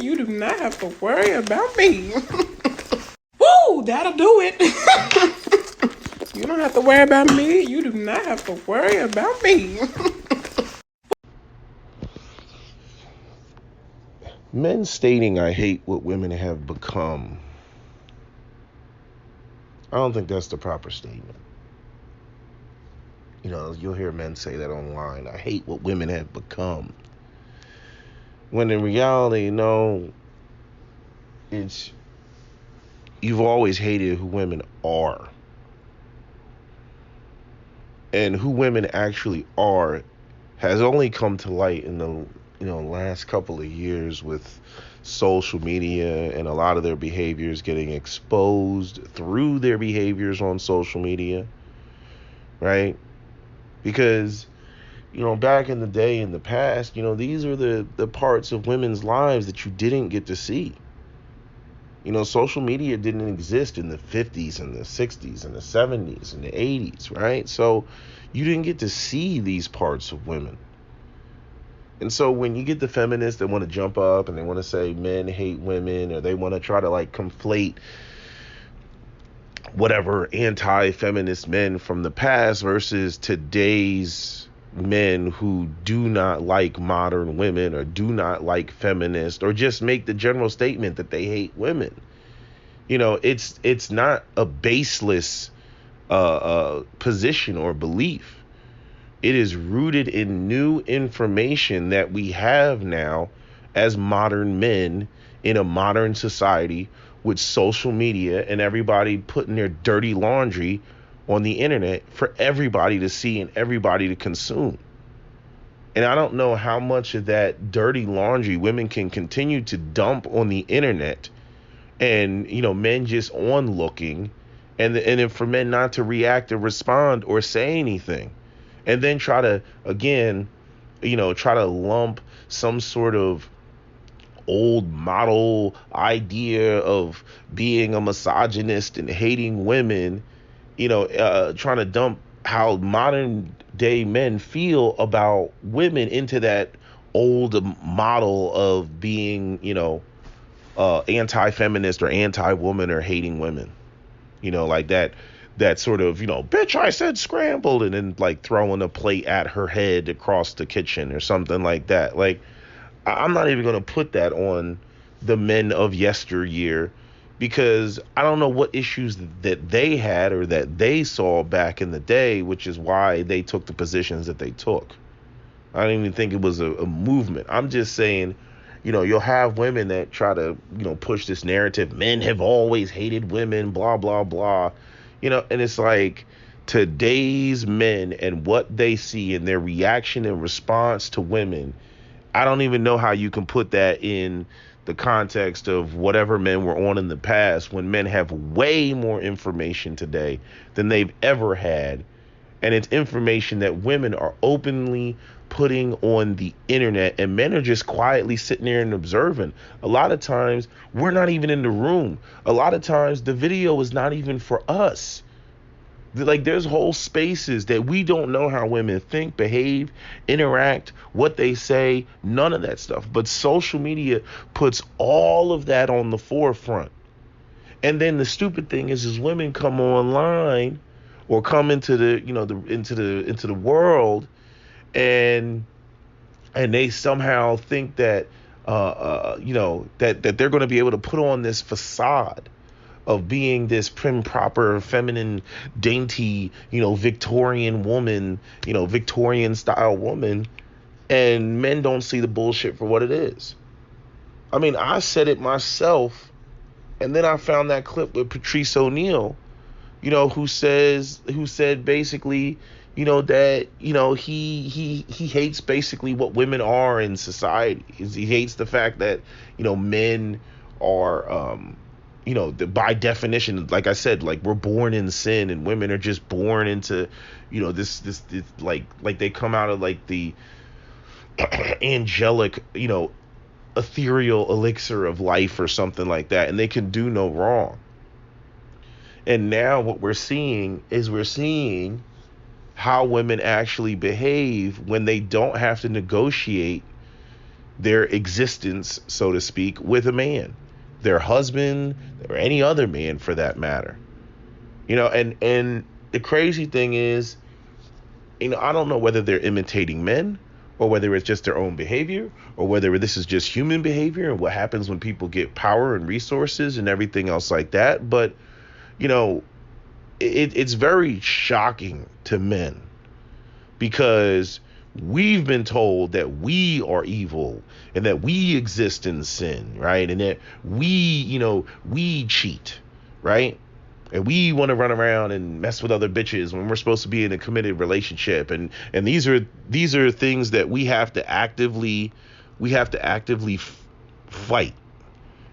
You do not have to worry about me. Woo, that'll do it. You don't have to worry about me. You do not have to worry about me. Men stating I hate what women have become. I don't think that's the proper statement. You'll hear men say that online. I hate what women have become. When in reality, no, it's you've always hated who women are. And who women actually are has only come to light in the last couple of years with social media and a lot of their behaviors getting exposed through their behaviors on social media, right? Because back in the day, in the past, these are the parts of women's lives that you didn't get to see. Social media didn't exist in the 50s and the 60s and the 70s and the 80s, right? So you didn't get to see these parts of women. And so when you get the feminists that want to jump up and they want to say men hate women, or they want to try to conflate whatever anti-feminist men from the past versus today's men who do not like modern women or do not like feminists, or just make the general statement that they hate women. It's not a baseless position or belief. It is rooted in new information that we have now as modern men in a modern society, with social media and everybody putting their dirty laundry on the internet for everybody to see and everybody to consume. And I don't know how much of that dirty laundry women can continue to dump on the internet, and men just onlooking, and then for men not to react or respond or say anything, and then try to lump some sort of old model idea of being a misogynist and hating women, trying to dump how modern day men feel about women into that old model of being, anti-feminist or anti-woman or hating women, like that sort of, bitch, I said scrambled, and then throwing a plate at her head across the kitchen or something like that. I'm not even going to put that on the men of yesteryear, because I don't know what issues that they had or that they saw back in the day, which is why they took the positions that they took. I don't even think it was a movement. I'm just saying, you'll have women that try to, push this narrative. Men have always hated women, blah, blah, blah. And it's today's men and what they see and their reaction and response to women, I don't even know how you can put that in the context of whatever men were on in the past, when men have way more information today than they've ever had. And it's information that women are openly putting on the internet, and men are just quietly sitting there and observing. A lot of times we're not even in the room. A lot of times the video is not even for us. There's whole spaces that we don't know how women think, behave, interact, what they say, none of that stuff. But social media puts all of that on the forefront. And then the stupid thing is women come online or come into the, into the world, and they somehow think that, that they're going to be able to put on this facade of being this prim, proper, feminine, dainty, Victorian woman, Victorian style woman, and men don't see the bullshit for what it is. I mean, I said it myself, and then I found that clip with Patrice O'Neal, who said basically, that, he hates basically what women are in society. He hates the fact that, men are, by definition, like I said, we're born in sin, and women are just born into, this they come out of the angelic, ethereal elixir of life or something like that, and they can do no wrong. And now what we're seeing how women actually behave when they don't have to negotiate their existence, so to speak, with a man, their husband, or any other man for that matter. And the crazy thing is, I don't know whether they're imitating men or whether it's just their own behavior or whether this is just human behavior and what happens when people get power and resources and everything else like that. But, it's very shocking to men because we've been told that we are evil and that we exist in sin, right? And that we cheat, right? And we want to run around and mess with other bitches when we're supposed to be in a committed relationship. And these are things that we have to actively fight,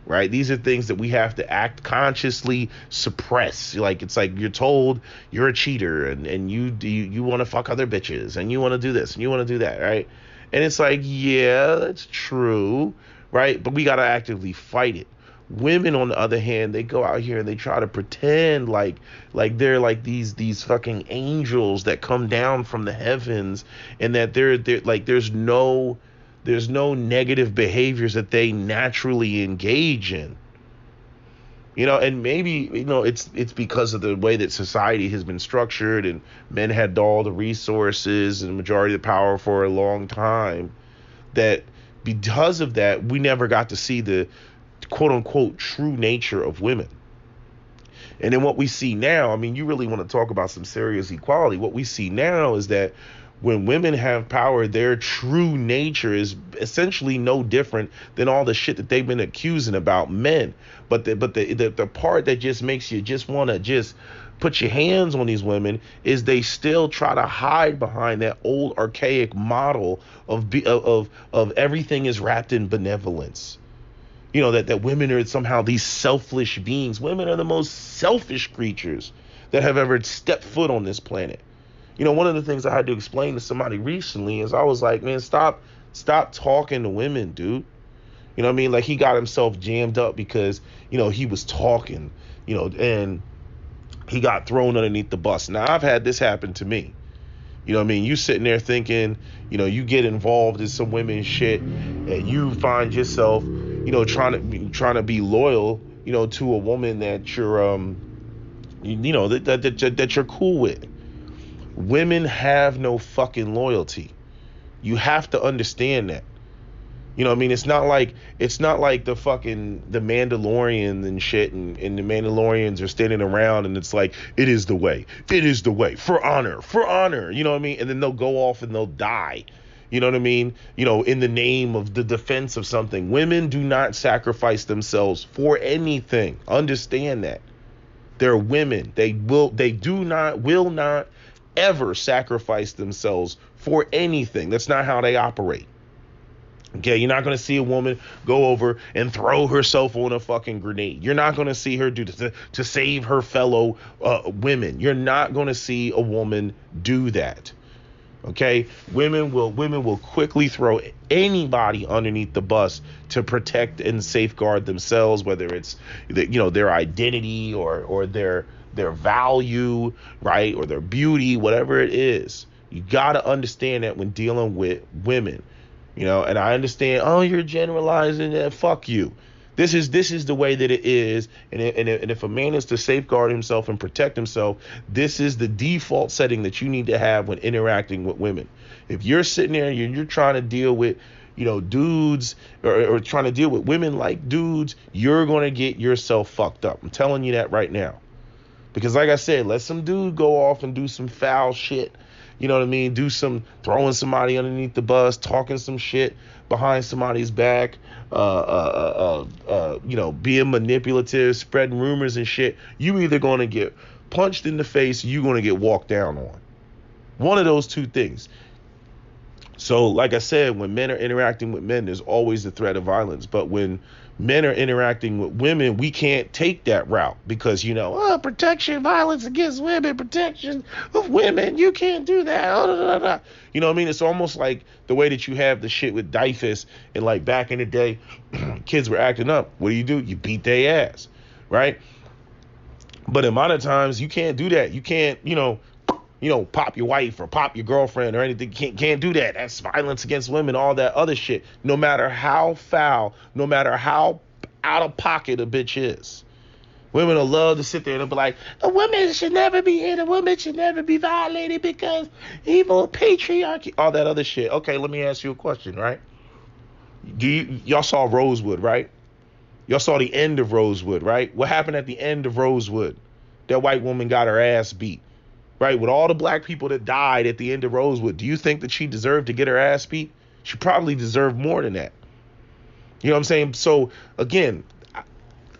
right? These are things that we have to consciously suppress. It's like you're told you're a cheater and you want to fuck other bitches and you want to do this and you want to do that, right? And it's like, yeah, that's true, right? But we got to actively fight it. Women, on the other hand, they go out here and they try to pretend like they're like these fucking angels that come down from the heavens, and that they're like there's no negative behaviors that they naturally engage in. And maybe it's because of the way that society has been structured, and men had all the resources and the majority of the power for a long time, that because of that we never got to see the quote unquote true nature of women. And then what we see now, you really want to talk about some serious equality. What we see now is that when women have power, their true nature is essentially no different than all the shit that they've been accusing about men. But the part that just makes you just want to just put your hands on these women is they still try to hide behind that old archaic model of everything is wrapped in benevolence. That women are somehow these selfish beings. Women are the most selfish creatures that have ever stepped foot on this planet. One of the things I had to explain to somebody recently is I was like, man, stop talking to women, dude. Like he got himself jammed up because, he was talking, and he got thrown underneath the bus. Now, I've had this happen to me. You sitting there thinking, you get involved in some women's shit and you find yourself, trying to be loyal, to a woman that you're, that you're cool with. Women have no fucking loyalty. You have to understand that. It's not like the Mandalorian and shit, and the Mandalorians are standing around and it's like, it is the way for honor, and then they'll go off and they'll die. In the name of the defense of something. Women do not sacrifice themselves for anything. Understand that. They're women. They will not ever sacrifice themselves for anything. That's not how they operate. Okay, you're not going to see a woman go over and throw herself on a fucking grenade. You're not going to see her do this to save her fellow women. You're not going to see a woman do that. Okay, women will quickly throw anybody underneath the bus to protect and safeguard themselves, whether it's their identity or their value, right, or their beauty, whatever it is. You got to understand that when dealing with women. And I understand, oh, you're generalizing that. Fuck you. This is the way that it is. And if a man is to safeguard himself and protect himself, this is the default setting that you need to have when interacting with women. If you're sitting there and you're trying to deal with, dudes or trying to deal with women like dudes, you're going to get yourself fucked up. I'm telling you that right now. Because like I said, let some dude go off and do some foul shit. Do some throwing somebody underneath the bus, talking some shit behind somebody's back, being manipulative, spreading rumors and shit. You either going to get punched in the face or you're going to get walked down on. One of those two things. So, like I said, when men are interacting with men, there's always the threat of violence. But when men are interacting with women, we can't take that route because, protection, violence against women, protection of women. You can't do that. It's almost like the way that you have the shit with Dyfus and like back in the day, kids were acting up. What do? You beat their ass, right? But in modern times, you can't do that. You can't, pop your wife or pop your girlfriend or anything. Can't do that. That's violence against women, all that other shit. No matter how foul, no matter how out of pocket a bitch is. Women will love to sit there and be like, a woman should never be hit, a woman should never be violated because evil patriarchy, all that other shit. Okay, let me ask you a question, right? Y'all saw Rosewood, right? Y'all saw the end of Rosewood, right? What happened at the end of Rosewood? That white woman got her ass beat, right? With all the black people that died at the end of Rosewood, do you think that she deserved to get her ass beat? She probably deserved more than that. You know what I'm saying? So, again,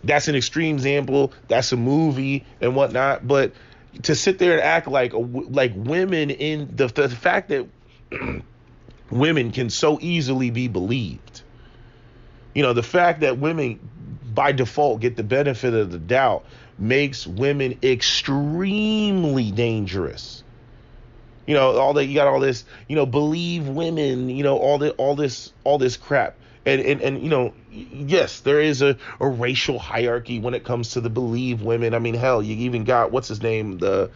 that's an extreme example. That's a movie and whatnot. But to sit there and act like women in the fact that women can so easily be believed. The fact that women by default get the benefit of the doubt makes women extremely dangerous. You got all this, believe women, all this crap. And yes, there is a racial hierarchy when it comes to the believe women. I mean, hell, you even got, what's his name, the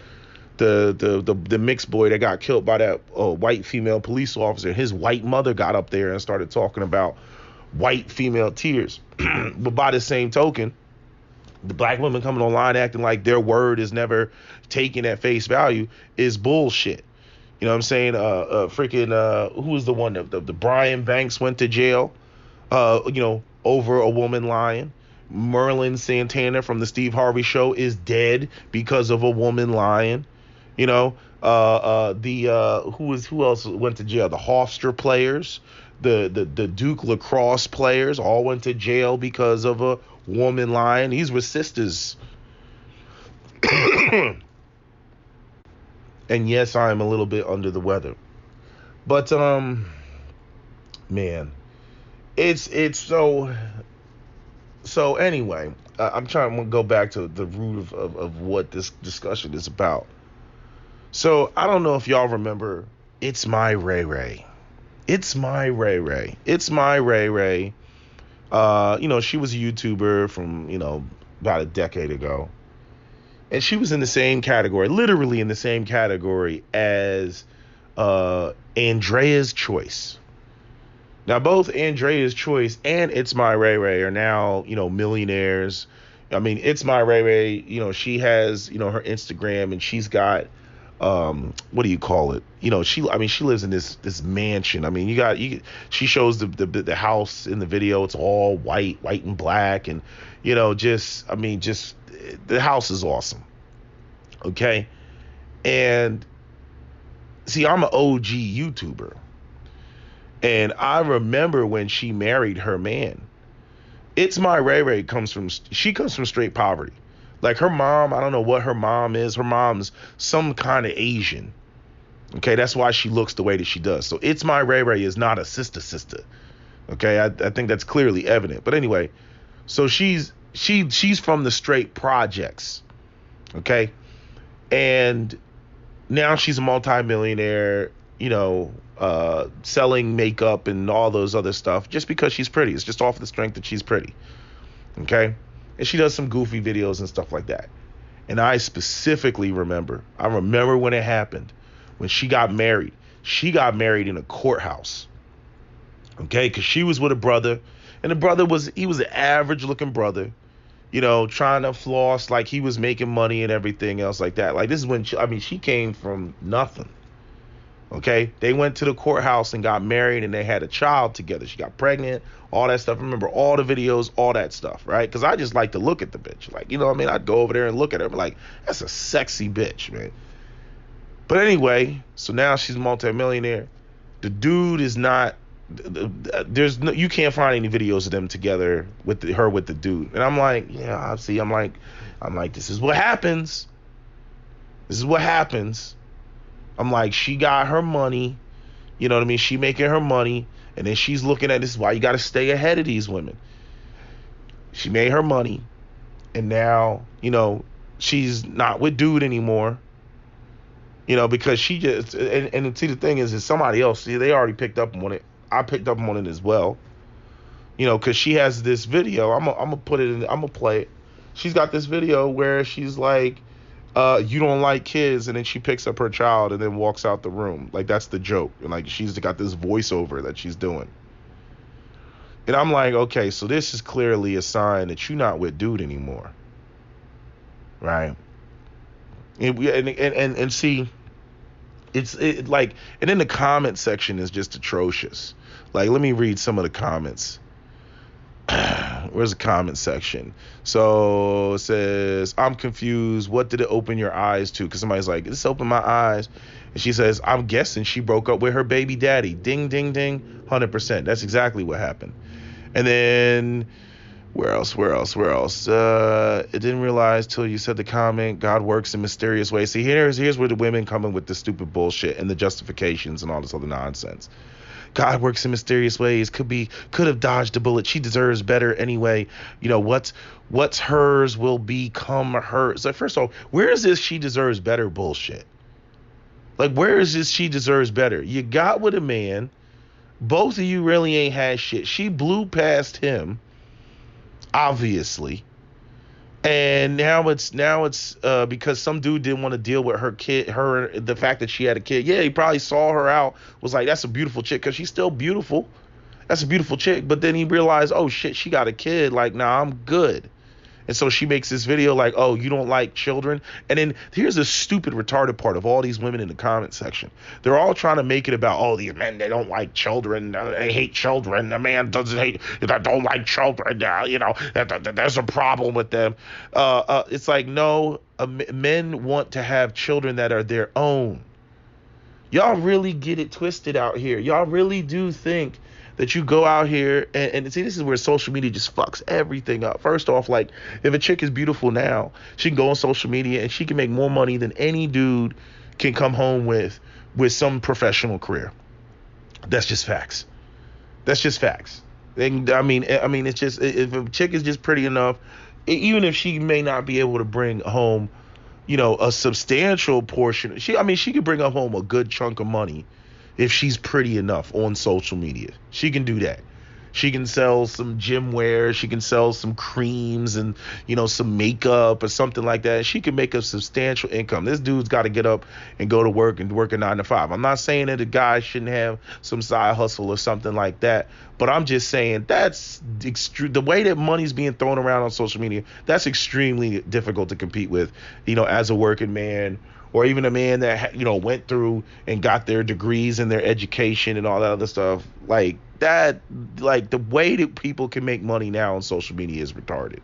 mixed boy that got killed by that white female police officer. His white mother got up there and started talking about white female tears. But by the same token, the black women coming online acting like their word is never taken at face value is bullshit. You know what I'm saying? Who was the one that the Brian Banks went to jail, over a woman lying. Merlin Santana from the Steve Harvey Show is dead because of a woman lying. Who else went to jail? The Hofstra players, the Duke lacrosse players all went to jail because of a woman lying. These were sisters. And yes, I am a little bit under the weather. But man, it's so anyway, I'm trying to go back to the root of what this discussion is about. So I don't know if y'all remember Itsmyrayeraye. Itsmyrayeraye. She was a YouTuber from, about a decade ago. And she was in the same category, literally in the same category as Andrea's Choice. Now, both Andrea's Choice and Itsmyrayeraye are now, millionaires. I mean, Itsmyrayeraye, she has, her Instagram, and she's got, what do you call it? She lives in this mansion. I mean, she shows the house in the video. It's all white and black, and the house is awesome. Okay. And see, I'm an OG YouTuber, and I remember when she married her man. Itsmyrayeraye comes from straight poverty. Like, her mom, I don't know what her mom is. Her mom's some kind of Asian. Okay, that's why she looks the way that she does. So Itsmyrayeraye is not a sister. Okay, I think that's clearly evident. But anyway, so she's from the straight projects. Okay, and now she's a multimillionaire. Selling makeup and all those other stuff just because she's pretty. It's just off the strength that she's pretty. Okay. And she does some goofy videos and stuff like that. And I specifically remember when it happened, when she got married. She got married in a courthouse. Okay, because she was with a brother, and the brother was an average looking brother, trying to floss like he was making money and everything else like that. Like, this is when she came from nothing. Okay, they went to the courthouse and got married, and they had a child together. She got pregnant, all that stuff. I remember all the videos, all that stuff, right? Because I just like to look at the bitch. Like, I'd go over there and look at her. I'm like, that's a sexy bitch, man. But anyway, so now she's a multimillionaire. The dude is not. You can't find any videos of them together with her with the dude. And I'm like, yeah, see, I'm like, this is what happens. This is what happens. I'm like, she got her money, you know what I mean? She making her money, and then she's looking at, this is why you got to stay ahead of these women. She made her money, and now, she's not with dude anymore, because she just, and see, the thing is somebody else, see, they already picked up on it. I picked up on it as well, because she has this video. I'm gonna put it in, I'm gonna play it. She's got this video where she's like, You don't like kids, and then she picks up her child and then walks out the room. Like, that's the joke. And like, she's got this voiceover that she's doing. And I'm like, okay, so this is clearly a sign that you're not with dude anymore. Right? And see, like, and then the comment section is just atrocious. Like, let me read some of the comments. Where's the comment section? So it says, I'm confused. What did it open your eyes to? Because somebody's like, this opened my eyes. And she says, I'm guessing she broke up with her baby daddy. Ding, ding, ding. 100%. That's exactly what happened. And then where else? It didn't realize till you said the comment, God works in mysterious ways. See, here's where the women coming with the stupid bullshit and the justifications and all this other nonsense. God works in mysterious ways. Could have dodged a bullet. She deserves better anyway. You know, what's hers will become hers. Like, first of all, where is this she deserves better bullshit? Like, where is this she deserves better? You got with a man. Both of you really ain't had shit. She blew past him, obviously. And now it's because some dude didn't want to deal with the fact that she had a kid. Yeah, he probably saw her out, was like, that's a beautiful chick, because she's still beautiful. That's a beautiful chick. But then he realized, oh shit, she got a kid. Like, nah, I'm good. And so she makes this video like, oh, you don't like children? And then here's the stupid, retarded part of all these women in the comment section. They're all trying to make it about, oh, these men, they don't like children. They hate children. The man don't like children. There's a problem with them. It's like, no, men want to have children that are their own. Y'all really get it twisted out here. Y'all really do think that you go out here and see, this is where social media just fucks everything up. First off, like, if a chick is beautiful now, she can go on social media and she can make more money than any dude can come home with some professional career. That's just facts. That's just facts. I mean, it's just, if a chick is just pretty enough, even if she may not be able to bring home, a substantial portion, she could bring home a good chunk of money if she's pretty enough on social media. She can do that. She can sell some gym wear. She can sell some creams and, some makeup or something like that. She can make a substantial income. This dude's got to get up and go to work and work a 9 to 5. I'm not saying that a guy shouldn't have some side hustle or something like that, but I'm just saying that's the way that money's being thrown around on social media. That's extremely difficult to compete with, as a working man, or even a man that, went through and got their degrees and their education and all that other stuff. Like that, like the way that people can make money now on social media is retarded.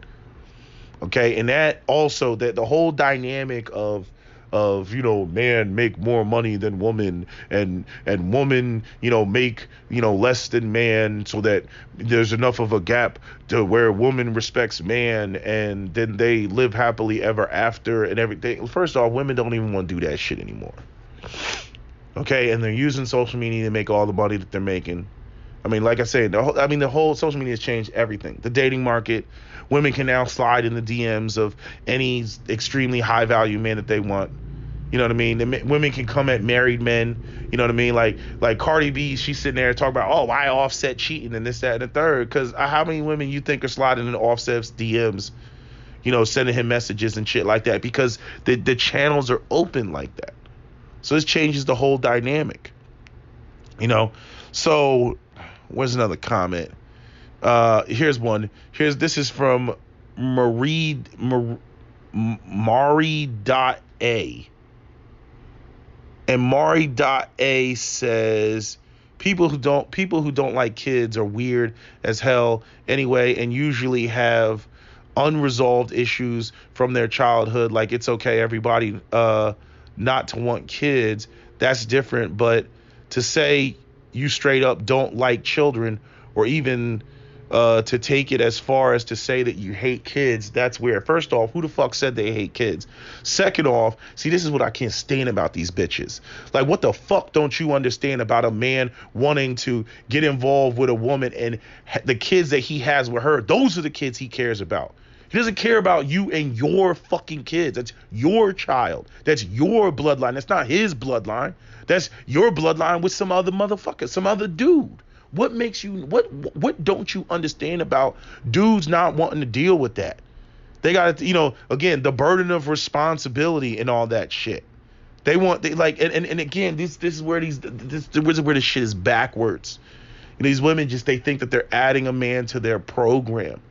Okay. And that also, that the whole dynamic of man make more money than woman, and woman, make, less than man, so that there's enough of a gap to where woman respects man, and then they live happily ever after and everything. First off, women don't even want to do that shit anymore. Okay. And they're using social media to make all the money that they're making. I mean, like I said, the whole social media has changed everything. The dating market, women can now slide in the DMs of any extremely high value man that they want. You know what I mean? Women can come at married men. You know what I mean? Like Cardi B, she's sitting there talking about, oh, why Offset cheating and this, that, and the third. Because how many women you think are sliding into Offset's DMs, sending him messages and shit like that? Because the channels are open like that. So this changes the whole dynamic. So where's another comment? Here's one. This is from Mari.A. And Mari.A says, people who don't like kids are weird as hell anyway, and usually have unresolved issues from their childhood. Like, it's okay, everybody, not to want kids. That's different. But to say you straight up don't like children, or even to take it as far as to say that you hate kids, that's weird. First off, who the fuck said they hate kids? Second off, see, this is what I can't stand about these bitches. Like, what the fuck don't you understand about a man wanting to get involved with a woman, and the kids that he has with her, those are the kids he cares about. He doesn't care about you and your fucking kids. That's your child. That's your bloodline. That's not his bloodline. That's your bloodline with some other motherfucker, some other dude. What makes you, what don't you understand about dudes not wanting to deal with that? They got to, again, the burden of responsibility and all that shit. They like, and again, this is where this is where the shit is backwards. These women they think that they're adding a man to their program.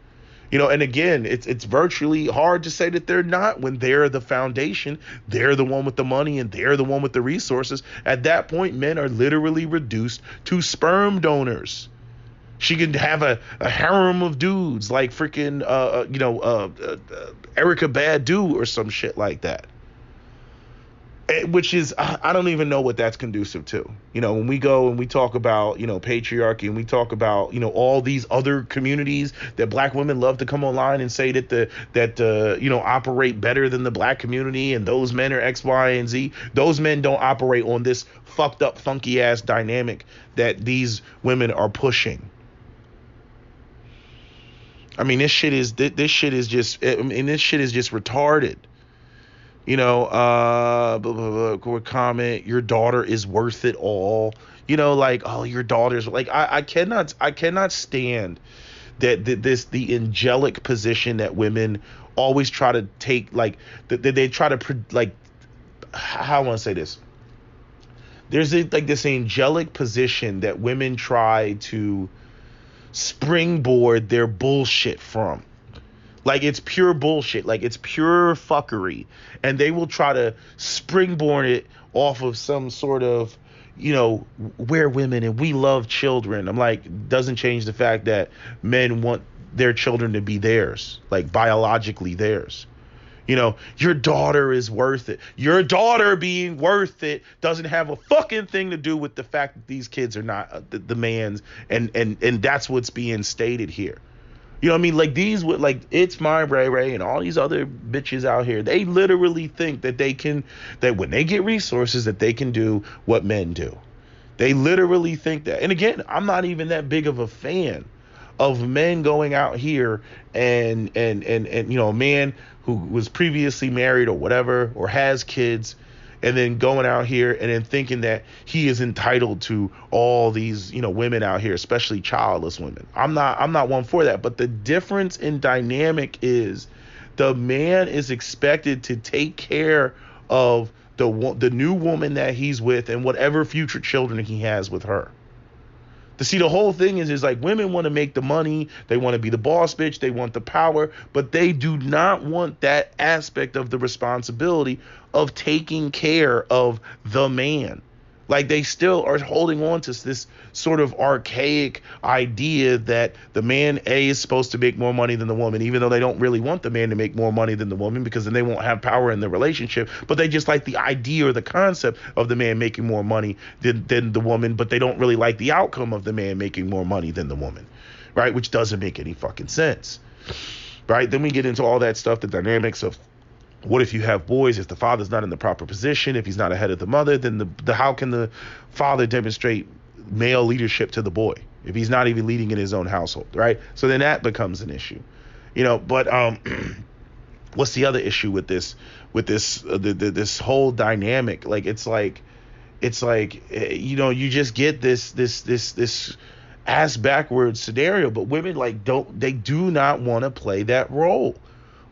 And again, it's virtually hard to say that they're not when they're the foundation, they're the one with the money, and they're the one with the resources. At that point, men are literally reduced to sperm donors. She can have a harem of dudes like freaking, Erica Badu or some shit like that. Which is, I don't even know what that's conducive to. When we go and we talk about, patriarchy, and we talk about, all these other communities that black women love to come online and say that operate better than the black community, and those men are X, Y, and Z. Those men don't operate on this fucked up, funky ass dynamic that these women are pushing. I mean, this shit is just retarded. Comment, your daughter is worth it all. Your daughter's like, I cannot stand the angelic position that women always try to take, like they try to like, how I want to say this. There's this angelic position that women try to springboard their bullshit from. Like, it's pure bullshit. Like, it's pure fuckery. And they will try to springboard it off of some sort of, we're women and we love children. I'm like, doesn't change the fact that men want their children to be theirs, like biologically theirs. Your daughter is worth it. Your daughter being worth it doesn't have a fucking thing to do with the fact that these kids are not the man's, and that's what's being stated here. You know what I mean? Like, these would, like, Itsmyrayeraye and all these other bitches out here, they literally think that that when they get resources, that they can do what men do. They literally think that. And again, I'm not even that big of a fan of men going out here and a man who was previously married or whatever, or has kids, and then going out here and then thinking that he is entitled to all these, women out here, especially childless women. I'm not one for that. But the difference in dynamic is the man is expected to take care of the new woman that he's with and whatever future children he has with her. To see, the whole thing is like, women want to make the money, they want to be the boss bitch, they want the power, but they do not want that aspect of the responsibility of taking care of the man. Like, they still are holding on to this sort of archaic idea that the man, A, is supposed to make more money than the woman, even though they don't really want the man to make more money than the woman, because then they won't have power in the relationship. But they just like the idea or the concept of the man making more money than the woman, but they don't really like the outcome of the man making more money than the woman, right? Which doesn't make any fucking sense, right? Then we get into all that stuff, the dynamics of, what if you have boys? If the father's not in the proper position, if he's not ahead of the mother, then how can the father demonstrate male leadership to the boy if he's not even leading in his own household, right? So then that becomes an issue, But what's the other issue with this whole dynamic? Like, it's like you just get this ass backwards scenario, but women do not want to play that role.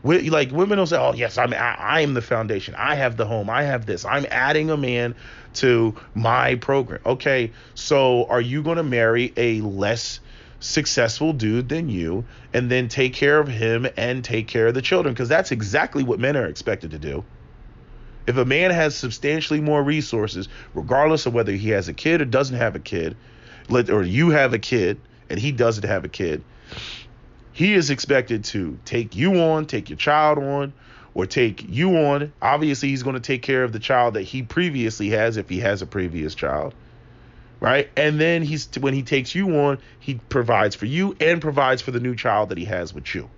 Women will say, oh yes, I am the foundation, I have the home, I have this, I'm adding a man to my program. Okay, so are you going to marry a less successful dude than you and then take care of him and take care of the children? Because that's exactly what men are expected to do. If a man has substantially more resources, regardless of whether he has a kid or doesn't have a kid, or you have a kid and he doesn't have a kid, he is expected to take you on, take your child on, or take you on. Obviously, he's going to take care of the child that he previously has, if he has a previous child, right? And then when he takes you on, he provides for you and provides for the new child that he has with you.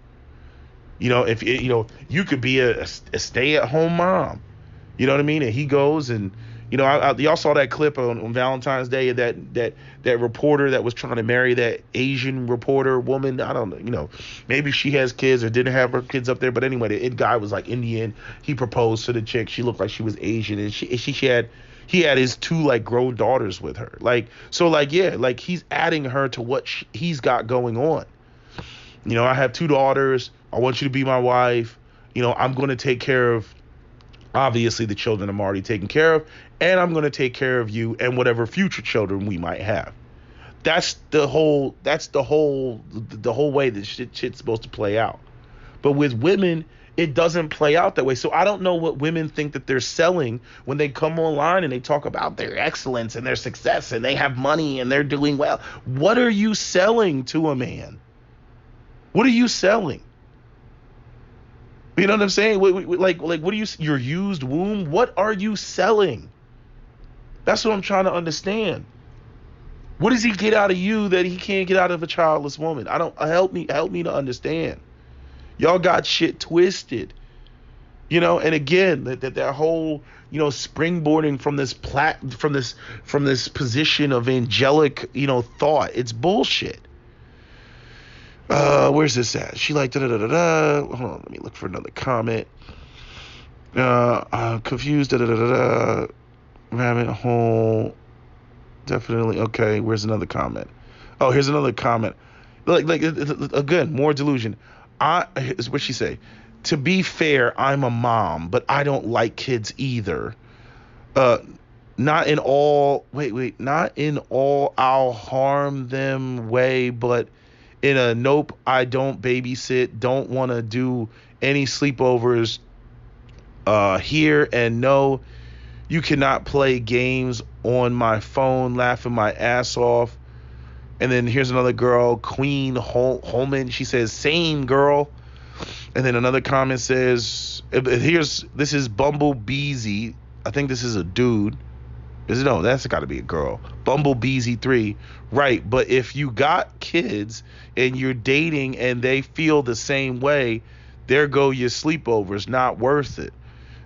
If you could be a stay-at-home mom, you know what I mean? And he goes and, y'all saw that clip on Valentine's Day of that reporter that was trying to marry that Asian reporter woman. I don't know, maybe she has kids or didn't have her kids up there. But anyway, the guy was like Indian. He proposed to the chick. She looked like she was Asian, and he had his two grown daughters with her. He's adding her to what he's got going on. I have two daughters. I want you to be my wife. I'm going to take care of, obviously, the children I'm already taking care of, and I'm going to take care of you and whatever future children we might have. That's the whole way that shit's supposed to play out. But with women, it doesn't play out that way. So I don't know what women think that they're selling when they come online and they talk about their excellence and their success and they have money and they're doing well. What are you selling to a man? What are you selling? You know what I'm saying? Like what do you, your used womb? What are you selling? That's what I'm trying to understand. What does he get out of you that he can't get out of a childless woman? Help me to understand. Y'all got shit twisted. And again, that whole, springboarding from this position of angelic, thought. It's bullshit. Where's this at? She like da da da da. Hold on, let me look for another comment. Confused da da da da. Rabbit hole. Definitely. Okay, where's another comment? Oh, here's another comment. Again, more delusion. What'd she say? To be fair, I'm a mom, but I don't like kids either. Not in all. Not in all. I'll harm them way, but in a nope. I don't babysit. Don't want to do any sleepovers. Here and no. You cannot play games on my phone, laughing my ass off. And then here's another girl, Queen Holman. She says, same girl. And then another comment says, this is Bumblebeezy. I think this is a dude. No, that's got to be a girl. Bumblebeezy3. Right, but if you got kids and you're dating and they feel the same way, there go your sleepovers. Not worth it.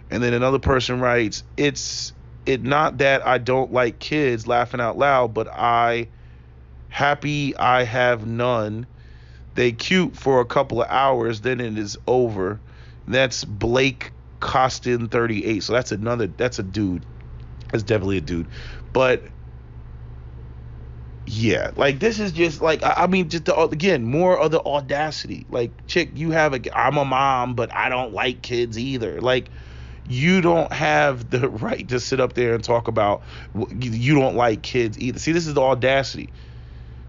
And then another person writes, it's not that I don't like kids, laughing out loud, but happy I have none. They cute for a couple of hours, then it is over. That's Blake Costin 38. So that's a dude. That's definitely a dude. But yeah, like this is just like, again, more of the audacity. Like, chick, I'm a mom, but I don't like kids either. Like, you don't have the right to sit up there and talk about you don't like kids either. See, this is the audacity.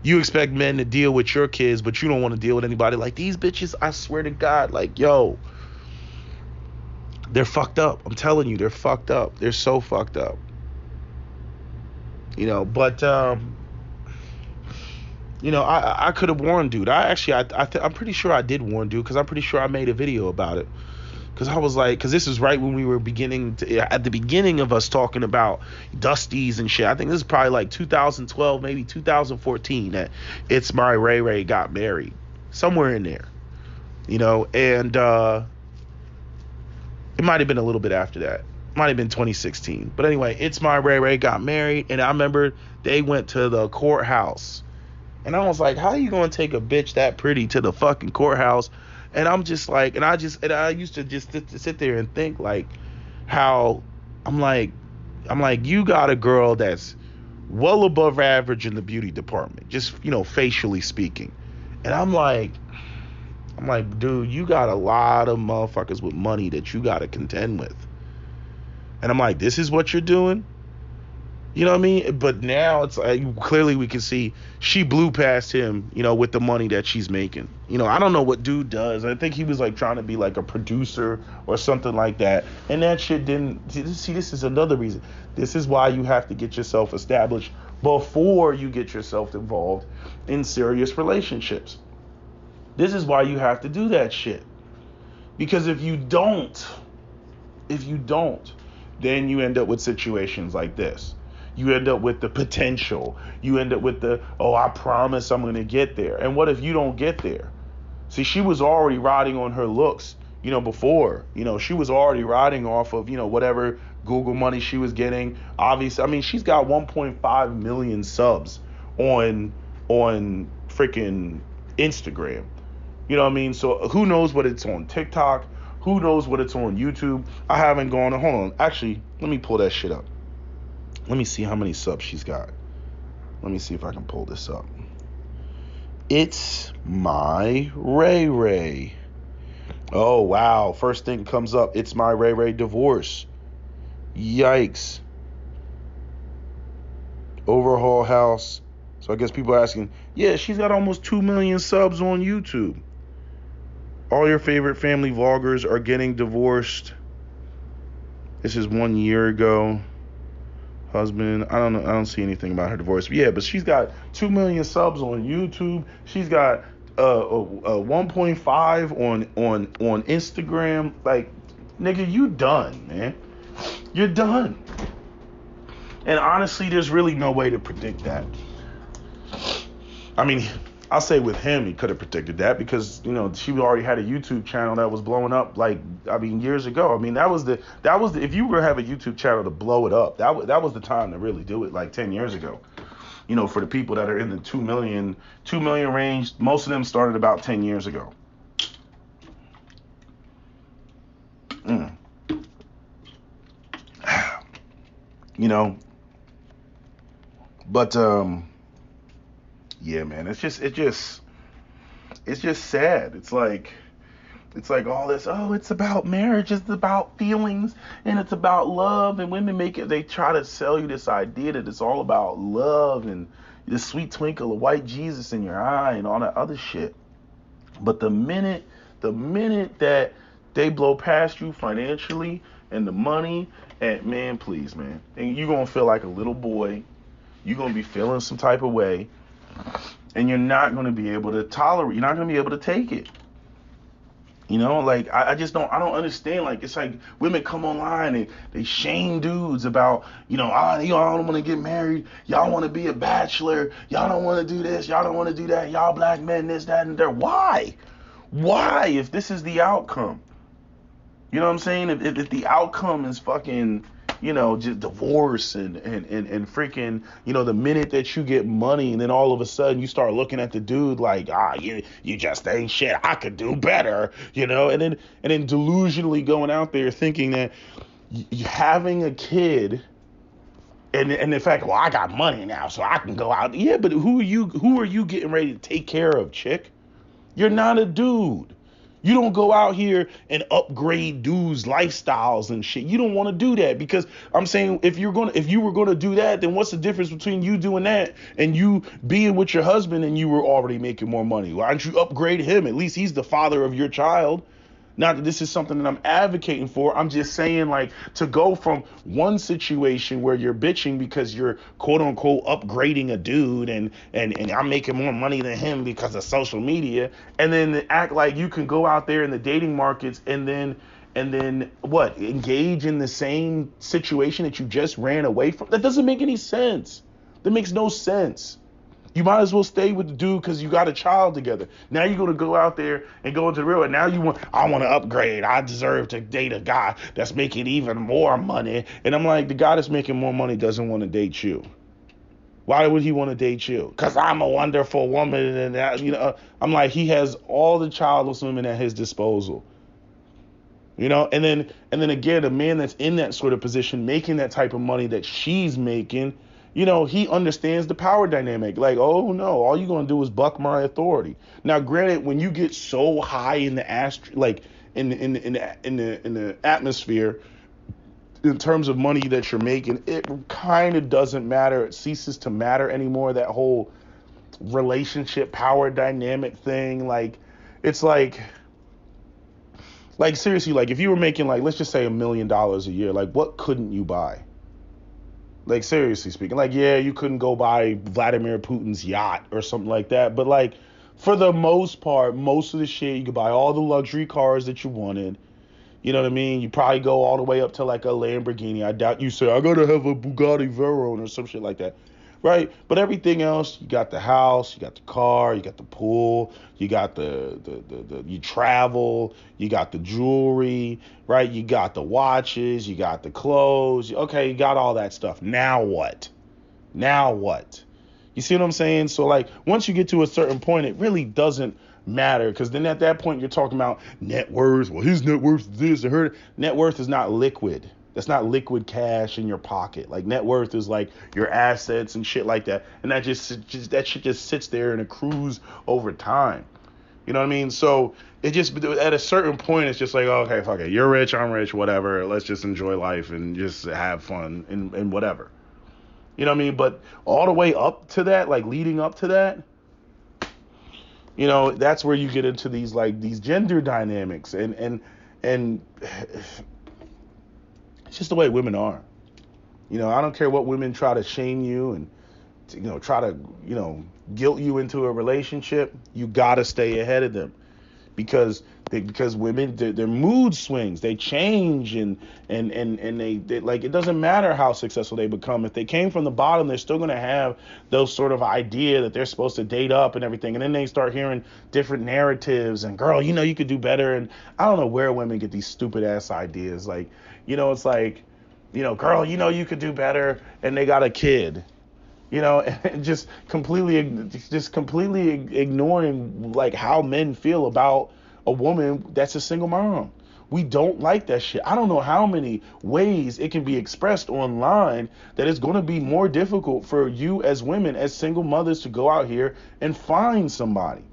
You expect men to deal with your kids, but you don't want to deal with anybody. Like, these bitches, I swear to God, like, yo, they're fucked up. I'm telling you, they're fucked up. They're so fucked up. But I could have warned dude. I'm pretty sure I did warn dude, because I'm pretty sure I made a video about it. Because I was like, because this is right when we were at the beginning of us talking about Dusties and shit. I think this is probably like 2012, maybe 2014 that Itsmyrayeraye got married. Somewhere in there. And it might have been a little bit after that. Might have been 2016. But anyway, Itsmyrayeraye got married, and I remember they went to the courthouse. And I was like, how are you going to take a bitch that pretty to the fucking courthouse? And I'm just like, I used to just sit there and think like how I'm like, you got a girl that's well above average in the beauty department, just, facially speaking. And I'm like, dude, you got a lot of motherfuckers with money that you got to contend with. And I'm like, this is what you're doing? You know what I mean? But now it's like, clearly we can see she blew past him, with the money that she's making. I don't know what dude does. I think he was like trying to be like a producer or something like that. And that shit didn't. See, this is another reason. This is why you have to get yourself established before you get yourself involved in serious relationships. This is why you have to do that shit. Because if you don't, then you end up with situations like this. You end up with the potential. You end up with I promise I'm going to get there. And what if you don't get there? See, she was already riding on her looks, before. She was already riding off of, whatever Google money she was getting. Obviously, she's got 1.5 million subs on freaking Instagram. You know what I mean? So who knows what it's on TikTok? Who knows what it's on YouTube? I haven't gone. Hold on. Actually, let me pull that shit up. Let me see how many subs she's got. Let me see if I can pull this up. Itsmyrayeraye. Oh, wow. First thing comes up. Itsmyrayeraye Divorce. Yikes. Overhaul house. So I guess people are asking, yeah, she's got almost 2 million subs on YouTube. All your favorite family vloggers are getting divorced. This is 1 year ago. Husband, I don't know. I don't see anything about her divorce. But yeah, but she's got 2 million subs on YouTube. She's got 1.5 on Instagram. Like, nigga, you done, man. You're done. And honestly, there's really no way to predict that. I mean, I'll say with him, he could have predicted that because, you know, she already had a YouTube channel that was blowing up years ago. I mean, that was the if you were to have a YouTube channel to blow it up, that was the time to really do it, like 10 years ago. You know, for the people that are in the 2 million range, most of them started about 10 years ago. You know, but yeah, man, it's just sad. It's like all this, oh, it's about marriage, it's about feelings, and it's about love, and women they try to sell you this idea that it's all about love and the sweet twinkle of white Jesus in your eye and all that other shit. But the minute that they blow past you financially and the money, and man, please, man, and you're gonna feel like a little boy. You're gonna be feeling some type of way, and you're not gonna be able to tolerate. You're not gonna be able to take it. You know, like I don't understand. Like, it's like women come online and they shame dudes about, I don't want to get married. Y'all want to be a bachelor. Y'all don't want to do this. Y'all don't want to do that. Y'all black men, this, that, and there. Why? Why? If this is the outcome, you know what I'm saying? If the outcome is fucking, just divorce and freaking, the minute that you get money and then all of a sudden you start looking at the dude like, you just ain't shit. I could do better, and then delusionally going out there thinking that having a kid and the fact, well, I got money now, so I can go out. Yeah, but who are you getting ready to take care of, chick? You're not a dude. You don't go out here and upgrade dudes' lifestyles and shit. You don't want to do that, because I'm saying if you were gonna do that, then what's the difference between you doing that and you being with your husband and you were already making more money? Why don't you upgrade him? At least he's the father of your child. Not that this is something that I'm advocating for. I'm just saying, like, to go from one situation where you're bitching because you're quote unquote upgrading a dude and I'm making more money than him because of social media, and then act like you can go out there in the dating markets and then what? Engage in the same situation that you just ran away from? That doesn't make any sense. That makes no sense. You might as well stay with the dude because you got a child together. Now you're going to go out there and go into the real. And now I want to upgrade. I deserve to date a guy that's making even more money. And I'm like, the guy that's making more money doesn't want to date you. Why would he want to date you? Because I'm a wonderful woman. And that, I'm like, he has all the childless women at his disposal. And then again, a man that's in that sort of position, making that type of money that she's making, he understands the power dynamic. Like, oh no, all you're gonna do is buck my authority. Now, granted, when you get so high in the in the atmosphere, in terms of money that you're making, it kind of doesn't matter. It ceases to matter anymore. That whole relationship power dynamic thing, like, it's like seriously, like, if you were making, like, let's just say $1 million a year, like, what couldn't you buy? Like, seriously speaking, like, yeah, you couldn't go buy Vladimir Putin's yacht or something like that. But, like, for the most part, most of the shit, you could buy all the luxury cars that you wanted. You know what I mean? You probably go all the way up to, like, a Lamborghini. I doubt you say, I gotta have a Bugatti Veyron or some shit like that. Right? But everything else, you got the house, you got the car, you got the pool, you got you travel, you got the jewelry, right? You got the watches, you got the clothes. Okay, you got all that stuff. Now what? Now what? You see what I'm saying? So, like, once you get to a certain point, it really doesn't matter, because then at that point you're talking about net worth. Well, his net worth is this or her. Net worth is not liquid. That's not liquid cash in your pocket. Like, net worth is like your assets and shit like that. And that shit just sits there and accrues over time. You know what I mean? So it just, at a certain point, it's just like, okay, fuck it. You're rich, I'm rich, whatever. Let's just enjoy life and just have fun and whatever. You know what I mean? But all the way up to that, like leading up to that, that's where you get into these gender dynamics and it's just the way women are. I don't care what women try to shame you and try to guilt you into a relationship. You gotta stay ahead of them because women, their mood swings, they change and they like, it doesn't matter how successful they become. If they came from the bottom, they're still gonna have those sort of idea that they're supposed to date up and everything, and then they start hearing different narratives and, girl, you could do better. And I don't know where women get these stupid ass ideas, like, it's like, girl, you could do better, and they got a kid. And just completely ignoring like how men feel about a woman that's a single mom. We don't like that shit. I don't know how many ways it can be expressed online that it's going to be more difficult for you as women, as single mothers, to go out here and find somebody.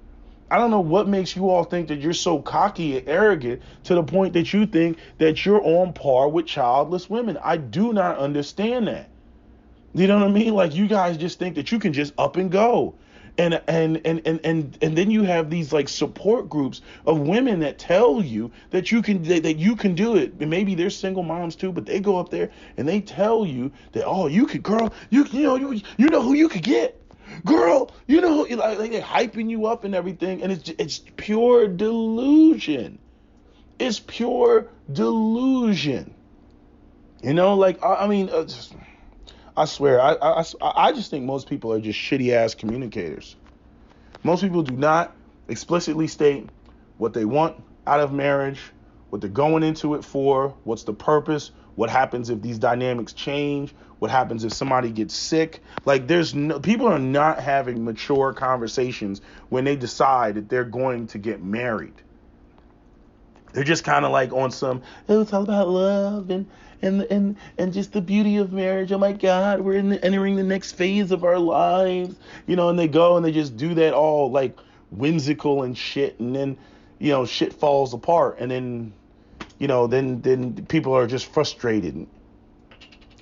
I don't know what makes you all think that you're so cocky and arrogant to the point that you think that you're on par with childless women. I do not understand that. You know what I mean? Like, you guys just think that you can just up and go. And then you have these like support groups of women that tell you that you can do it. And maybe they're single moms too, but they go up there and they tell you that, oh, you could, girl, you know who you could get. Girl, like they're hyping you up and everything, and it's pure delusion. It's pure delusion. Like, I mean, I swear, I just think most people are just shitty ass communicators. Most people do not explicitly state what they want out of marriage, what they're going into it for, what's the purpose, what happens if these dynamics change, what happens if somebody gets sick. Like, people are not having mature conversations when they decide that they're going to get married. They're just kind of like on some, it's all about love and just the beauty of marriage. Oh my God, we're entering the next phase of our lives, and they go and they just do that all like whimsical and shit, and then shit falls apart, and then then people are just frustrated.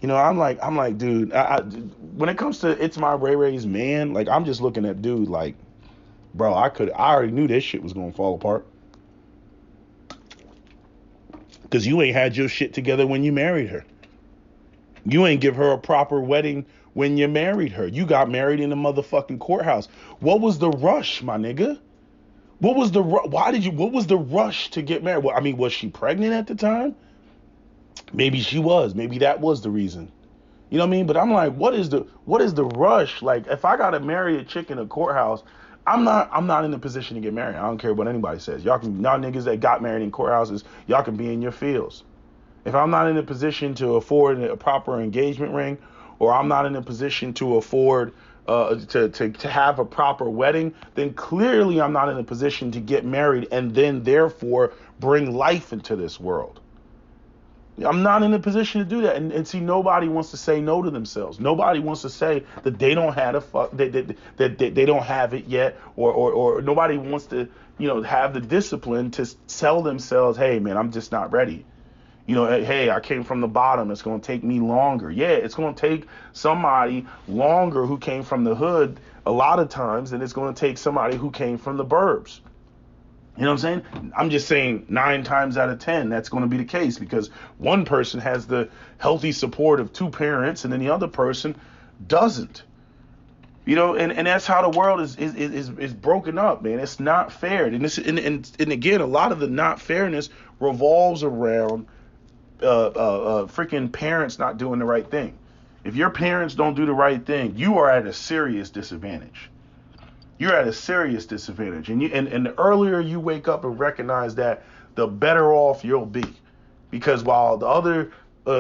I'm like, dude, when it comes to Itsmyrayeraye's man, like, I'm just looking at dude like, bro, I already knew this shit was gonna fall apart. Because you ain't had your shit together when you married her. You ain't give her a proper wedding when you married her. You got married in a motherfucking courthouse. What was the rush, my nigga? What was the rush to get married? Well, I mean, was she pregnant at the time? Maybe she was. Maybe that was the reason. You know what I mean? But I'm like, what is the rush? Like, if I gotta marry a chick in a courthouse, I'm not in a position to get married. I don't care what anybody says. Y'all niggas that got married in courthouses, y'all can be in your fields. If I'm not in a position to afford a proper engagement ring, or I'm not in a position to afford to have a proper wedding, then clearly I'm not in a position to get married and then therefore bring life into this world. I'm not in a position to do that. And see, nobody wants to say no to themselves. Nobody wants to say that they don't have that they don't have it yet, or nobody wants to, have the discipline to tell themselves, hey man, I'm just not ready. Hey, I came from the bottom. It's going to take me longer. Yeah, it's going to take somebody longer who came from the hood a lot of times than it's going to take somebody who came from the burbs. You know what I'm saying? I'm just saying 9 times out of 10, that's going to be the case, because one person has the healthy support of 2 parents and then the other person doesn't. And that's how the world is broken up, man. It's not fair. And again, a lot of the not fairness revolves around freaking parents not doing the right thing. If your parents don't do the right thing, you are at a serious disadvantage. You're at a serious disadvantage. And the earlier you wake up and recognize that, the better off you'll be. Because while the other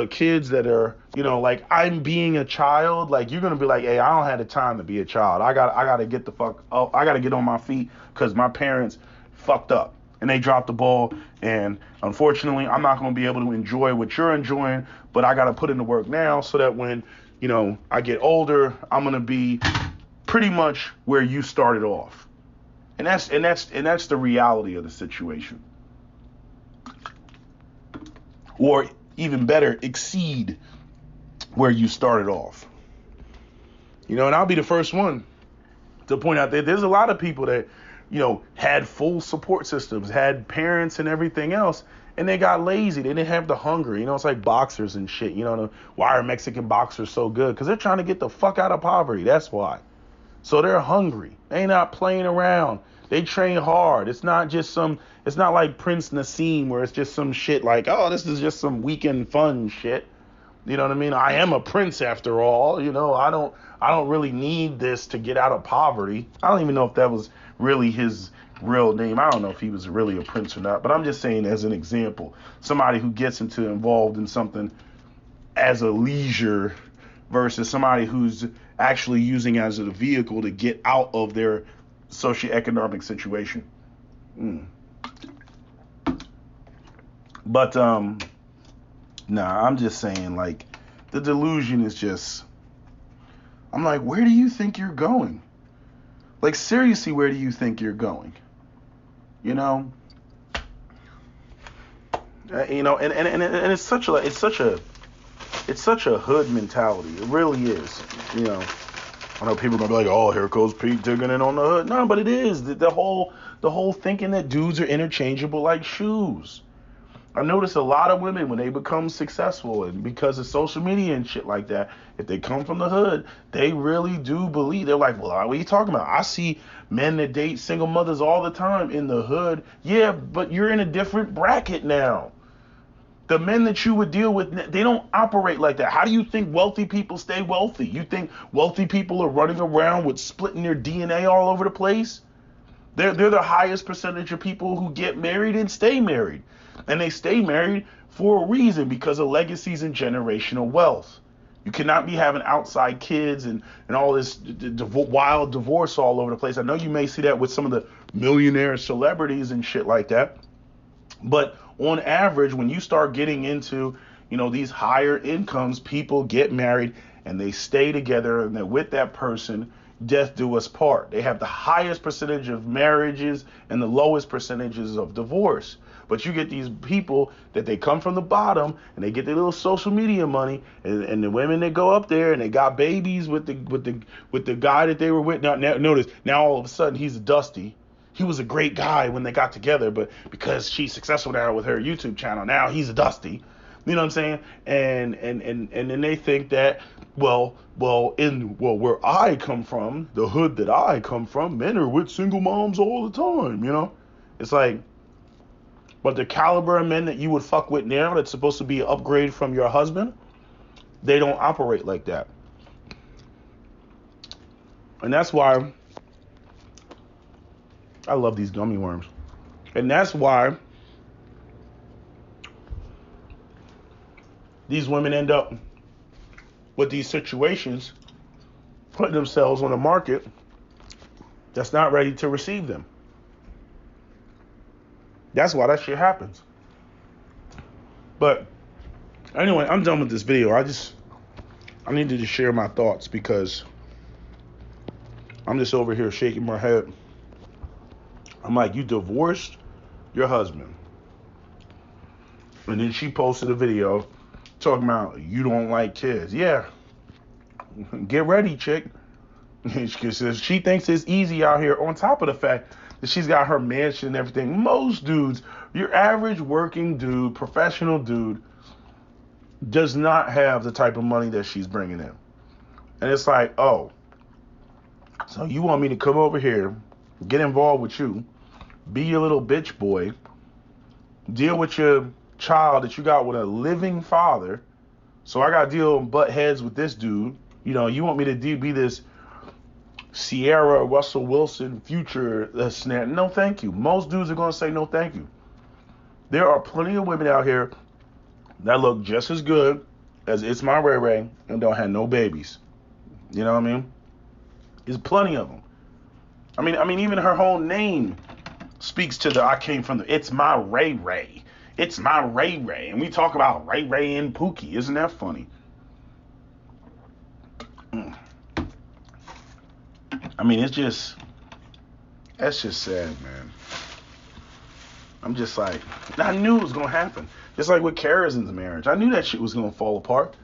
kids that are, like, I'm being a child, like, you're going to be like, hey, I don't have the time to be a child. I got to get the fuck up. I got to get on my feet because my parents fucked up and they dropped the ball. And unfortunately, I'm not going to be able to enjoy what you're enjoying, but I got to put in the work now so that when, I get older, I'm going to be pretty much where you started off. And that's the reality of the situation. Or even better, exceed where you started off. And I'll be the first one to point out that there's a lot of people that, had full support systems, had parents and everything else, and they got lazy. They didn't have the hunger. It's like boxers and shit. Why are Mexican boxers so good? Because they're trying to get the fuck out of poverty. That's why. So they're hungry. They not playing around. They train hard. It's not like Prince Nassim where it's just some shit like, oh, this is just some weekend fun shit. You know what I mean? I am a prince after all. I don't really need this to get out of poverty. I don't even know if that was really his real name. I don't know if he was really a prince or not, but I'm just saying as an example, somebody who gets involved in something as a leisure versus somebody who's actually using as a vehicle to get out of their socioeconomic situation. But nah, I'm just saying, like, the delusion is just, I'm like, where do you think you're going? Like, seriously, where do you think you're going? And it's such a hood mentality. It really is. I know people are gonna be like, oh, here goes Pete digging in on the hood. No, but it is the whole thinking that dudes are interchangeable like shoes. I notice a lot of women when they become successful and because of social media and shit like that, if they come from the hood, they really do believe. They're like, well, what are you talking about? I see men that date single mothers all the time in the hood. Yeah, but you're in a different bracket now. The men that you would deal with, they don't operate like that. How do you think wealthy people stay wealthy? You think wealthy people are running around with splitting their DNA all over the place? They're the highest percentage of people who get married and stay married. And they stay married for a reason, because of legacies and generational wealth. You cannot be having outside kids and all this wild divorce all over the place. I know you may see that with some of the millionaire celebrities and shit like that. But on average, when you start getting into, these higher incomes, people get married and they stay together and they're with that person, death do us part. They have the highest percentage of marriages and the lowest percentages of divorce. But you get these people that they come from the bottom and they get their little social media money, and the women that go up there and they got babies with the guy that they were with. Now notice, now all of a sudden he's a dusty. He was a great guy when they got together, but because she's successful now with her YouTube channel, now he's a dusty. You know what I'm saying? And then they think that, well, where I come from, the hood that I come from, men are with single moms all the time, It's like, but the caliber of men that you would fuck with now that's supposed to be an upgrade from your husband, they don't operate like that. And that's why I love these gummy worms. And that's why these women end up with these situations, putting themselves on a market that's not ready to receive them. That's why that shit happens. But anyway, I'm done with this video. I needed to share my thoughts because I'm just over here shaking my head. I'm like, you divorced your husband. And then she posted a video talking about you don't like kids. Yeah. Get ready, chick. Because she thinks it's easy out here, on top of the fact that she's got her mansion and everything. Most dudes, your average working dude, professional dude, does not have the type of money that she's bringing in. And it's like, oh, so you want me to come over here, get involved with you, be your little bitch boy, deal with your child that you got with a living father, so I got to deal and butt heads with this dude. You want me to be this Sierra Russell Wilson future snare? No, thank you. Most dudes are going to say no, thank you. There are plenty of women out here that look just as good as Itsmyrayeraye and don't have no babies. You know what I mean? There's plenty of them. I mean, even her whole name speaks to I came from the Itsmyrayeraye. Itsmyrayeraye. And we talk about Ray Ray and Pookie. Isn't that funny? I mean, it's just, That's just sad, man. I'm just like, I knew it was gonna happen. Just like with Karazin's marriage, I knew that shit was gonna fall apart.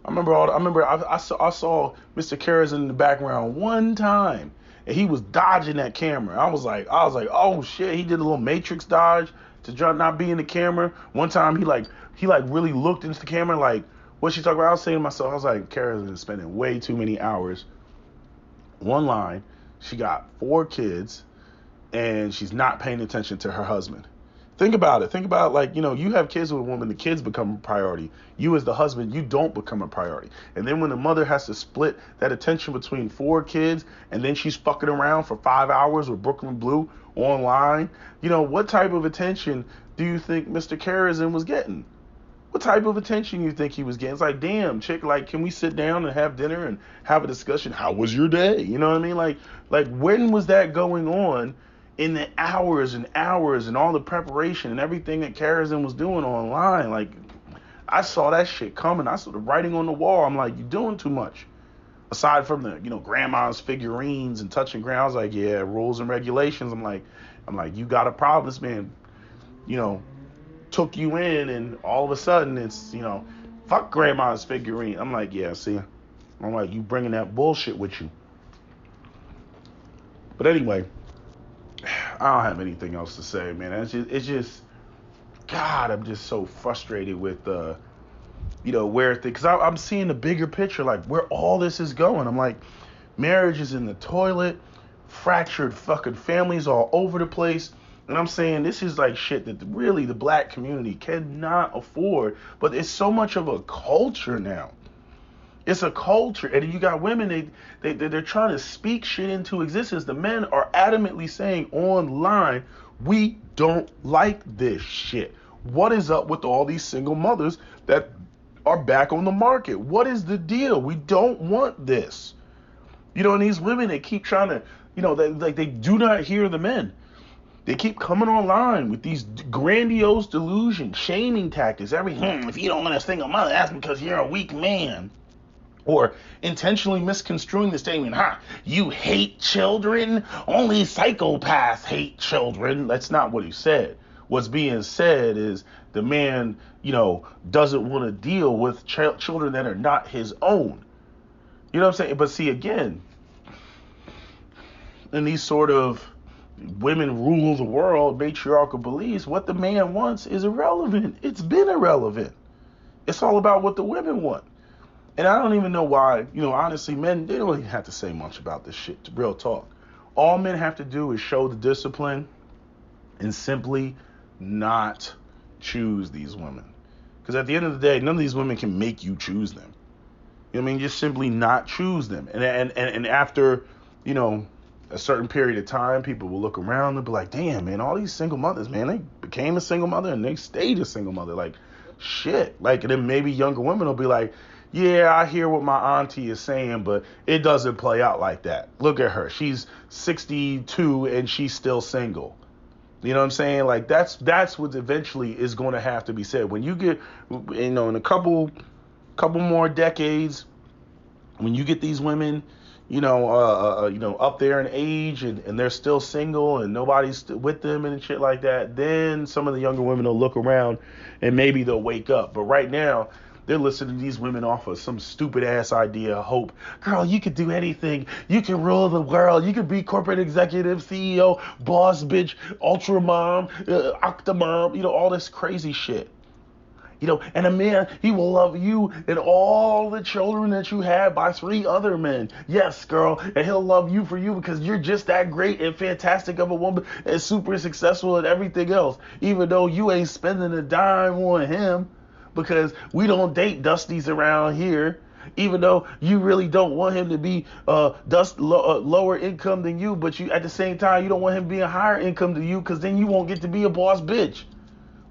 I saw Mr. Karazin in the background one time, and he was dodging that camera. I was like, oh shit, he did a little Matrix dodge to try not be in the camera. One time he really looked into the camera like, what she talking about? I was saying to myself, I was like, Karazin is spending way too many hours. One line, she got 4 kids, and she's not paying attention to her husband. Think about it. Think about, like, you have kids with a woman, the kids become a priority. You as the husband, you don't become a priority. And then when the mother has to split that attention between 4 kids, and then she's fucking around for 5 hours with Brooklyn Blue online, what type of attention do you think Mr. Karazin was getting? What type of attention you think he was getting? It's like, damn, chick, like, can we sit down and have dinner and have a discussion? How was your day? You know what I mean? Like when was that going on in the hours and hours and all the preparation and everything that Karazin was doing online? Like, I saw that shit coming. I saw the writing on the wall. I'm like, you're doing too much. Aside from the, grandma's figurines and touching ground, I was like, yeah, rules and regulations. I'm like, you got a problem. This man, took you in, and all of a sudden it's, fuck grandma's figurine. I'm like, yeah, see, I'm like, you bringing that bullshit with you. But anyway, I don't have anything else to say, man. It's just, God, I'm just so frustrated with, where because I'm seeing the bigger picture, like where all this is going. I'm like, marriage is in the toilet, fractured fucking families all over the place. And I'm saying this is like shit that really the black community cannot afford. But it's so much of a culture now. It's a culture. And you got women, they're trying to speak shit into existence. The men are adamantly saying online, we don't like this shit. What is up with all these single mothers that are back on the market? What is the deal? We don't want this. And these women, they keep trying to, they do not hear the men. They keep coming online with these grandiose delusions, shaming tactics. If you don't want a single mother, that's because you're a weak man. Or intentionally misconstruing the statement, you hate children? Only psychopaths hate children. That's not what he said. What's being said is the man, doesn't want to deal with children that are not his own. You know what I'm saying? But see, again, in these sort of women rule the world, matriarchal beliefs, what the man wants is irrelevant. It's been irrelevant. It's all about what the women want. And I don't even know why, honestly, men, they don't even have to say much about this shit, real talk. All men have to do is show the discipline and simply not choose these women. Because at the end of the day, none of these women can make you choose them. You know what I mean? Just simply not choose them. And after, a certain period of time, people will look around and be like, damn, man, all these single mothers, man, they became a single mother and they stayed a single mother. Like, shit. Like, and then maybe younger women will be like, yeah, I hear what my auntie is saying, but it doesn't play out like that. Look at her. She's 62 and she's still single. You know what I'm saying? Like, that's what eventually is going to have to be said. When you get, in a couple more decades, when you get these women, up there in age and they're still single and nobody's with them and shit like that, then some of the younger women will look around and maybe they'll wake up. But right now, they're listening to these women off of some stupid ass idea of hope. Girl, you could do anything. You can rule the world. You could be corporate executive, CEO, boss bitch, ultra mom, octomom, all this crazy shit. And a man, he will love you and all the children that you have by 3 other men. Yes, girl. And he'll love you for you because you're just that great and fantastic of a woman and super successful at everything else. Even though you ain't spending a dime on him because we don't date Dusties around here. Even though you really don't want him to be lower income than you, but you at the same time, you don't want him being higher income than you because then you won't get to be a boss bitch.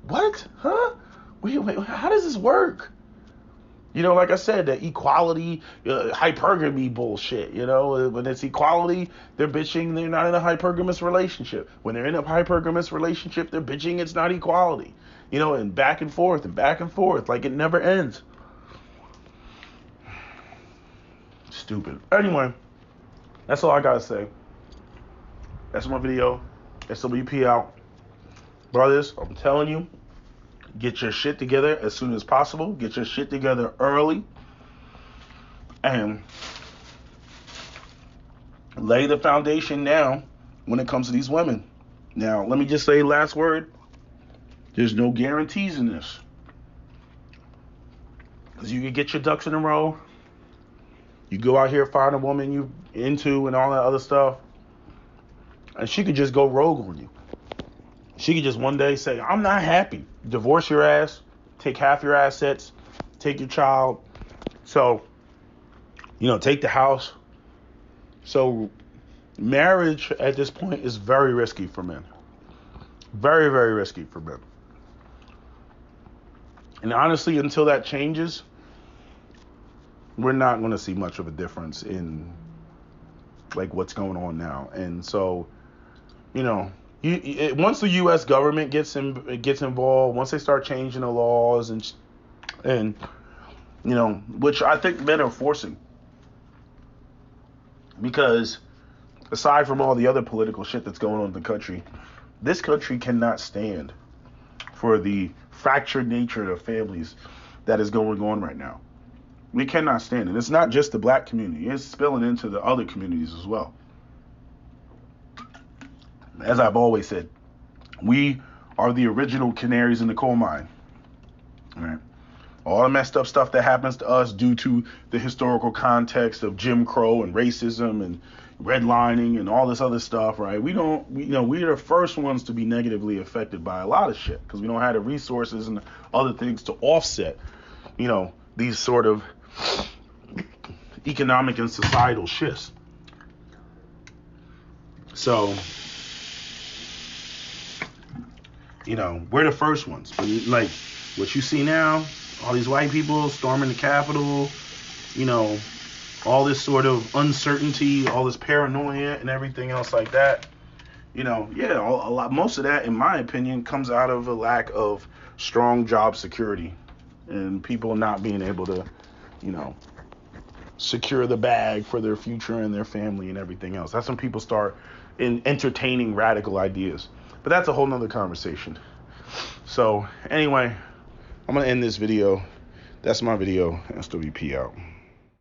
What? Huh? Wait, how does this work? Like I said, the equality, hypergamy bullshit, when it's equality, they're bitching they're not in a hypergamous relationship. When they're in a hypergamous relationship, they're bitching it's not equality, and back and forth, like it never ends. Stupid. Anyway, that's all I gotta say. That's my video. SWP out. Brothers, I'm telling you, get your shit together as soon as possible. Get your shit together early. And lay the foundation now when it comes to these women. Now, let me just say last word. There's no guarantees in this. Because you can get your ducks in a row. You go out here, find a woman you into and all that other stuff. And she could just go rogue on you. She could just one day say, I'm not happy. Divorce your ass. Take half your assets. Take your child. So, take the house. So, marriage at this point is very risky for men. Very, very risky for men. And honestly, until that changes, we're not going to see much of a difference in like what's going on now. And so, once the U.S. government gets involved, once they start changing the laws and which I think men are forcing, because aside from all the other political shit that's going on in the country, this country cannot stand for the fractured nature of families that is going on right now. We cannot stand it. It's not just the black community. It's spilling into the other communities as well. As I've always said, we are the original canaries in the coal mine. All right. All the messed up stuff that happens to us due to the historical context of Jim Crow and racism and redlining and all this other stuff, right? We're the first ones to be negatively affected by a lot of shit because we don't have the resources and other things to offset, these sort of economic and societal shifts. So, we're the first ones. Like what you see now, all these white people storming the Capitol, all this sort of uncertainty, all this paranoia and everything else like that. Most of that, in my opinion, comes out of a lack of strong job security and people not being able to, secure the bag for their future and their family and everything else. That's when people start entertaining radical ideas. But that's a whole nother conversation. So anyway, I'm going to end this video. That's my video. SWP out.